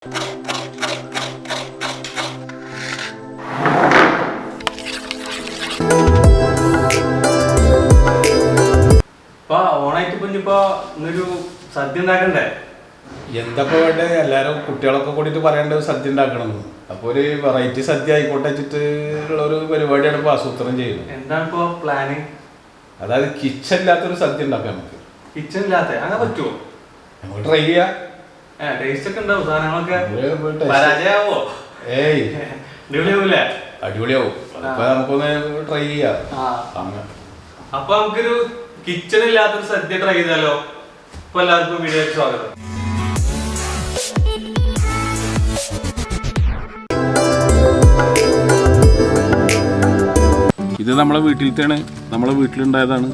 ഓണായിട്ട് ഇപ്പൊ ഇന്നൊരു സദ്യ ഉണ്ടാക്കണ്ടേ? എന്തൊക്കെ വേണ്ടേ? എല്ലാരും കുട്ടികളൊക്കെ കൂടിയിട്ട് പറയേണ്ടത് സദ്യ ഉണ്ടാക്കണം. അപ്പൊ ഒരു വെറൈറ്റി സദ്യ ആയിക്കോട്ടെ വെച്ചിട്ടുള്ള ഒരു പരിപാടിയാണ് ഇപ്പൊ ആസൂത്രണം ചെയ്യുന്നത്. എന്താണ് ഇപ്പൊ പ്ലാന്? അതായത് കിച്ചൺ ഇല്ലാത്തൊരു സദ്യ ഉണ്ടാക്കാം. നമുക്ക് കിച്ചൺ ഇല്ലാത്ത അങ്ങനെ പറ്റുമോ? നമുക്ക് ട്രൈ ചെയ്യാം. ടേസ്റ്റ് ഒക്കെ ഉണ്ടാവും സാധനങ്ങളൊക്കെ? പരാജയാവോ? ഏയ് അടിപൊളിയാവൂലേ? അടിപൊളിയാവും. അപ്പൊ നമുക്കൊന്ന് ട്രൈ ചെയ്യാം. അപ്പൊ നമുക്കൊരു കിച്ചൺ ഇല്ലാത്തൊരു സദ്യ ട്രൈ ചെയ്താലോ? ഇപ്പൊ എല്ലാവർക്കും വീഡിയോയ്ക്ക് സ്വാഗതം. ഇത് നമ്മളെ വീട്ടിലത്തെയാണ്, നമ്മളെ വീട്ടിലുണ്ടായതാണ്.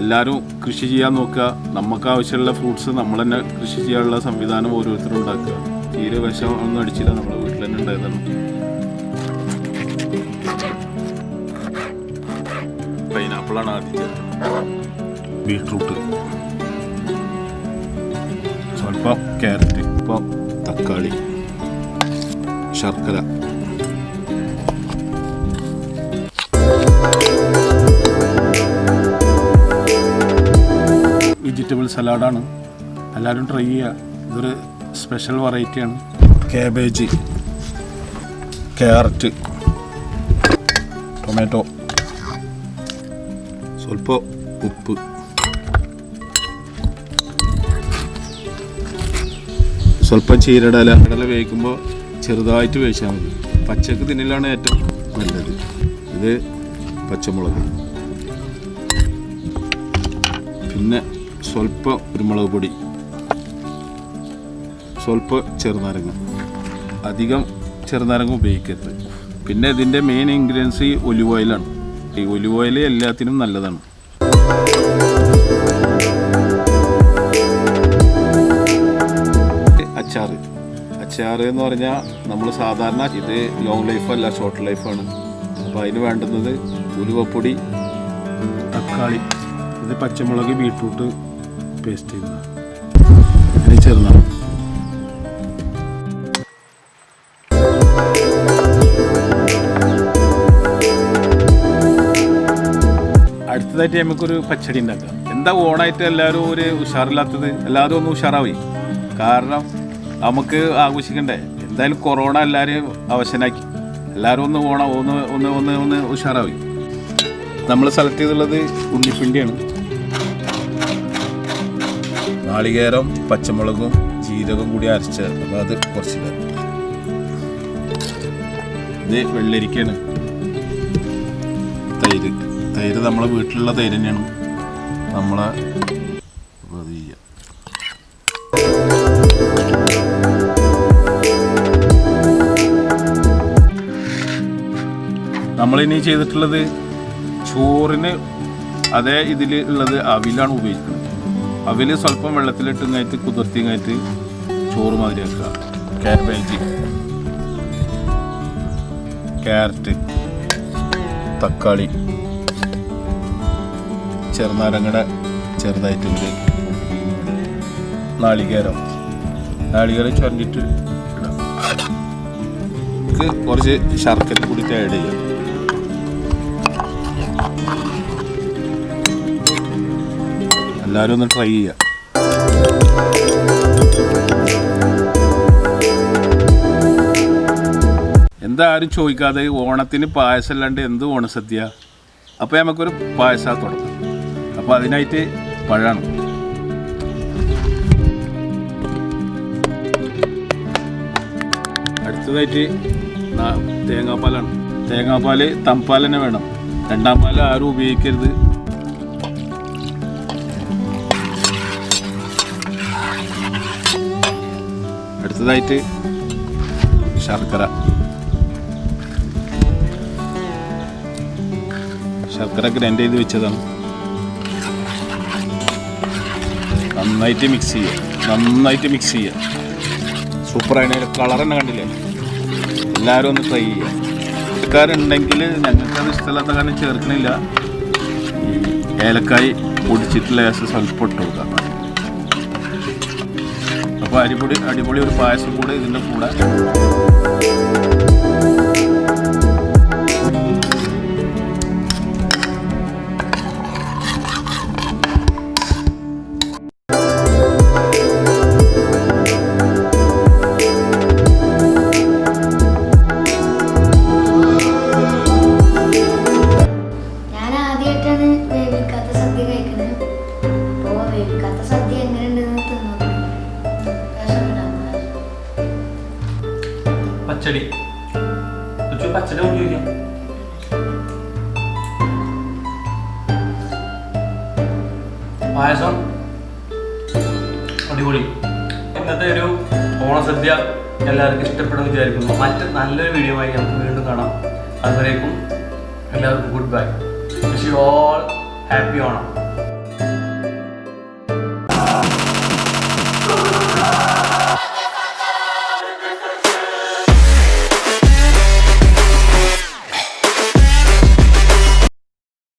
എല്ലാവരും കൃഷി ചെയ്യാൻ നോക്കുക. നമുക്ക് ആവശ്യമുള്ള ഫ്രൂട്ട്സ് നമ്മൾ തന്നെ കൃഷി ചെയ്യാനുള്ള സംവിധാനം ഓരോരുത്തരും ഉണ്ടാക്കുക. തീരെ വിഷം ഒന്നും അടിച്ചില്ല, നമ്മളെ വീട്ടിൽ തന്നെ ഉണ്ടായതാണ്. പൈനാപ്പിളാണ് ആദ്യം, ബീട്രൂട്ട്, സ്വല്പം ക്യാരറ്റ്, ഇപ്പം തക്കാളി, ശർക്കര, വെജിറ്റബിൾ സലാഡാണ്. എല്ലാവരും ട്രൈ ചെയ്യുക. ഇതൊരു സ്പെഷ്യൽ വെറൈറ്റിയാണ്. കാബേജ്, ക്യാരറ്റ്, ടൊമാറ്റോ, സ്വല്പം ഉപ്പ്, സ്വല്പം ചീരടല. കടല വേവിക്കുമ്പോൾ ചെറുതായിട്ട് വേവിച്ചാൽ മതി. പച്ചക്ക് തിന്നലാണ് ഏറ്റവും നല്ലത്. ഇത് പച്ചമുളക്, പിന്നെ സ്വല്പം കുരുമുളക് പൊടി, സ്വല്പം ചെറുനാരങ്ങ. അധികം ചെറുനാരങ്ങ ഉപയോഗിക്കരുത്. പിന്നെ ഇതിൻ്റെ മെയിൻ ഇൻഗ്രീഡിയൻസ് ഈ ഒലിവ് ഓയിലാണ്. ഈ ഒലിവ് ഓയിൽ എല്ലാത്തിനും നല്ലതാണ്. അച്ചാർ എന്ന് പറഞ്ഞാൽ നമ്മൾ സാധാരണ ഇത് ലോങ് ലൈഫല്ല, ഷോർട്ട് ലൈഫാണ്. അപ്പോൾ അതിന് വേണ്ടുന്നത് ഉലുവപ്പൊടി, തക്കാളി, ഇത് പച്ചമുളക്, ബീട്രൂട്ട് പേസ്റ്റ് ചെയ്യുക, പിന്നെ ചെറുനാരങ്ങ. അടുത്തതായിട്ട് നമുക്കൊരു പച്ചടി ഉണ്ടാക്കാം. എന്താ ഓണായിട്ട് എല്ലാവരും ഒരു ഉഷാറില്ലാത്തത്? എല്ലാവരും ഒന്ന് ഉഷാറായി. കാരണം നമുക്ക് ആഘോഷിക്കണ്ടേ. എന്തായാലും കൊറോണ എല്ലാവരെയും അവശനാക്കി. എല്ലാവരും ഒന്ന് ഓണം ഒന്ന് ഒന്ന് ഒന്ന് ഒന്ന് ഉഷാറായി. നമ്മൾ സെലക്ട് ചെയ്തുള്ളത് ഉണ്ണിപ്പിണ്ടിയാണ്. നാളികേരം, പച്ചമുളകും ജീരകം കൂടി അരച്ച്, അപ്പോൾ അത് കുറച്ചില്ല. ഇത് വെള്ളരിക്കയാണ്. തൈര് നമ്മളെ വീട്ടിലുള്ള തൈര് തന്നെയാണ്. നമ്മളെ നമ്മളിനി ചെയ്തിട്ടുള്ളത് ചോറിന് അതേ ഇതിൽ ഉള്ളത് അവിലാണ് ഉപയോഗിക്കുന്നത്. അവിൽ സ്വല്പം വെള്ളത്തിലിട്ടുങ്ങായിട്ട് കുതിർത്തിങ്ങായിട്ട് ചോറ് മാതിരിയാക്കുക. കാബേജ്, ക്യാരറ്റ്, തക്കാളി, ചെറുനാരങ്ങയുടെ ചെറുതായിട്ടുണ്ട്, നാളികേരം ചുരണ്ടിട്ട് ഇടാം. ഇത് കുറച്ച് ശർക്കര കൂടിയിട്ട് ആഡ് ചെയ്യാം. എല്ലാവരും ഒന്ന് ട്രൈ ചെയ്യുക. എന്താ ആരും ചോദിക്കാതെ ഓണത്തിന് പായസം അല്ലാണ്ട് എന്ത് ഓണസദ്യ? അപ്പോൾ നമുക്കൊരു പായസം തുടങ്ങാം. അപ്പോൾ അതിനായിട്ട് പഴമാണ്. അടുത്തതായിട്ട് തേങ്ങാപ്പാലാണ്. തേങ്ങാപ്പാൽ തമ്പാൽ തന്നെ വേണം. രണ്ടാം പാൽ ആരും ഉപയോഗിക്കരുത്. അടുത്തതായിട്ട് ശർക്കര ഗ്രൈൻഡ് ചെയ്ത് വെച്ചതാണ്. നന്നായിട്ട് മിക്സ് ചെയ്യുക. സൂപ്പറാണ്. കളർ തന്നെ കണ്ടില്ലേ? എല്ലാവരും ഒന്ന് ട്രൈ ചെയ്യുക. ആൾക്കാരുണ്ടെങ്കിൽ, ഞങ്ങൾക്കത് ഇഷ്ടമില്ലാത്ത കാരണം ചേർക്കണില്ല, ഏലക്കായ് പൊടിച്ചിട്ടുള്ള സ്വല്പം ഇട്ട് കൊടുക്കാം. അപ്പോൾ അപ്പോൾ അടിപൊളി ഒരു പായസം കൂടെ ഇതിൻ്റെ കൂടെ. ഞാൻ ആദ്യമായിട്ടാണ് വേവിക്കാത്ത സദ്യ കഴിക്കുന്നത്. അപ്പോൾ വേവിക്കാത്ത സദ്യ എങ്ങനെയുണ്ടെന്ന് പച്ചടി പച്ചടി ചോദിക്കാം. പായസം അടിപൊളി. ഇന്നത്തെ ഒരു ഓണസദ്യ എല്ലാവർക്കും ഇഷ്ടപ്പെടുമെന്ന് വിചാരിക്കുന്നു. മറ്റ് നല്ലൊരു വീഡിയോ ആയി നമുക്ക് വീണ്ടും കാണാം. അതുവരേക്കും എല്ലാവർക്കും good bye. Wish you all happy Onam.